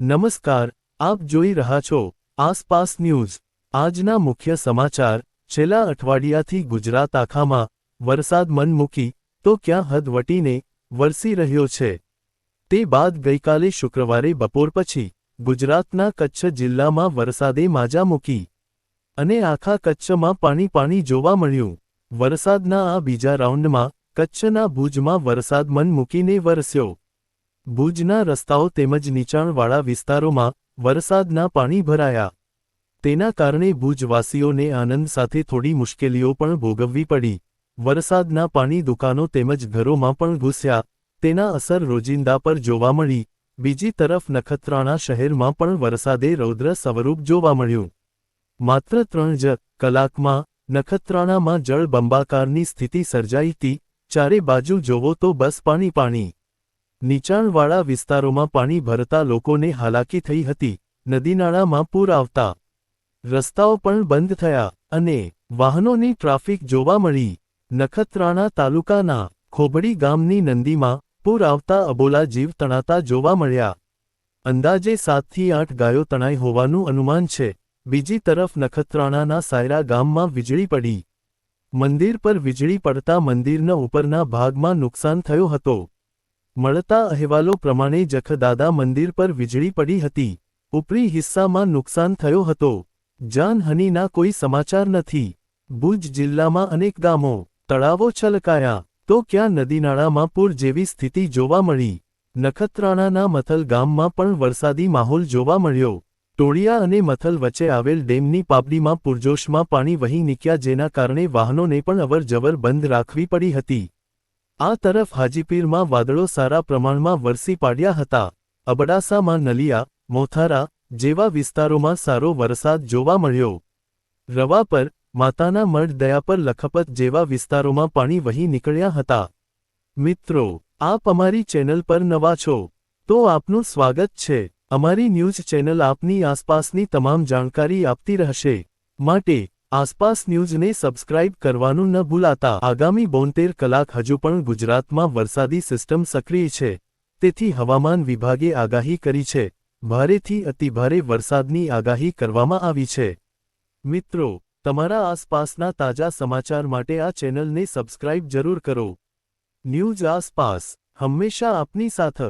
નમસ્કાર, આપ જોઈ રહ્યા છો આસપાસ ન્યૂઝ। આજના મુખ્ય સમાચાર। છેલ્લા અઠવાડિયાથી ગુજરાત આખામાં વરસાદ મન મૂકી તો ક્યાં હદ વટીને વરસી રહ્યો છે। તે બાદ ગઈકાલે શુક્રવારે બપોર પછી ગુજરાતના કચ્છ જિલ્લામાં વરસાદે માજા મૂકી અને આખા કચ્છમાં પાણી જોવા મળ્યું। વરસાદના આ બીજા રાઉન્ડમાં કચ્છના ભુજમાં વરસાદ મન મૂકીને વરસ્યો। ભુજના રસ્તાઓ તેમજ નીચાણવાળા વિસ્તારોમાં વરસાદના પાણી ભરાયા। તેના કારણે ભુજવાસીઓને આનંદ સાથે થોડી મુશ્કેલીઓ પણ ભોગવવી પડી। વરસાદના પાણી દુકાનો તેમજ ઘરોમાં પણ ઘૂસ્યા, તેના અસર રોજિંદા પર જોવા મળી। બીજી તરફ નખત્રાણા શહેરમાં પણ વરસાદે રૌદ્ર સ્વરૂપ જોવા મળ્યું। માત્ર 3 જ કલાકમાં નખત્રાણામાં જળબંબાકારની સ્થિતિ સર્જાઈ હતી। ચારે બાજુ જોવો તો બસ પાણી। નીચાણવાળા વિસ્તારોમાં પાણી ભરતા લોકોને હાલાકી થઈ હતી। નદીનાળામાં પૂર આવતા રસ્તાઓ પણ બંધ થયા અને વાહનોની ટ્રાફિક જોવા મળી। નખત્રાણા તાલુકાના ખોબડી ગામની નંદીમાં પૂર આવતા અબોલા જીવ તણાતા જોવા મળ્યા। અંદાજે 7 થી 8 ગાયો તણાઈ હોવાનું અનુમાન છે। બીજી તરફ નખત્રાણાના સાયરા ગામમાં વીજળી પડી। મંદિર પર વીજળી પડતા મંદિરના ઉપરના ભાગમાં નુકસાન થયો હતો। મળતા અહેવાલો પ્રમાણે જખદાદા મંદિર પર વીજળી પડી હતી। ઉપરી હિસ્સામાં નુકસાન થયો હતો। જાનહાનિના કોઈ સમાચાર નથી। ભુજ જિલ્લામાં અનેક ગામો, તળાવો છલકાયા તો ક્યાં નદીનાળામાં પૂર જેવી સ્થિતિ જોવા મળી। નખત્રાણાના મથલ ગામમાં પણ વરસાદી માહોલ જોવા મળ્યો। ટોળિયા અને મથલ વચ્ચે આવેલ ડેમની પાપડીમાં પૂરજોશમાં પાણી વહી નીકળ્યા, જેના કારણે વાહનોને પણ અવરજવર બંધ રાખવી પડી હતી। આ તરફ હાજીપીરમાં વાદળો સારા પ્રમાણમાં વરસી પડ્યા હતા। અબડાસામાં નલિયા, મોથારા જેવા વિસ્તારોમાં સારો વરસાદ જોવા મળ્યો। રવા પર, માતાના મઢ, દયાપર, લખપત જેવા વિસ્તારોમાં પાણી વહી નીકળ્યા હતા। મિત્રો, આપ અમારી ચેનલ પર નવા છો તો આપનું સ્વાગત છે। અમારી ન્યૂઝ ચેનલ આપની આસપાસની તમામ જાણકારી આપતી રહેશે, માટે આસપાસ ન્યૂઝને સબસ્ક્રાઇબ કરવાનું ન ભૂલતા। આગામી 72 કલાક હજુ પણ ગુજરાતમાં વરસાદી સિસ્ટમ સક્રિય છે, તેથી હવામાન વિભાગે આગાહી કરી છે। ભારેથી અતિભારે વરસાદની આગાહી કરવામાં આવી છે। મિત્રો, તમારા આસપાસના તાજા સમાચાર માટે આ ચેનલને સબસ્ક્રાઇબ જરૂર કરો। ન્યૂઝ આસપાસ હંમેશા આપની સાથે।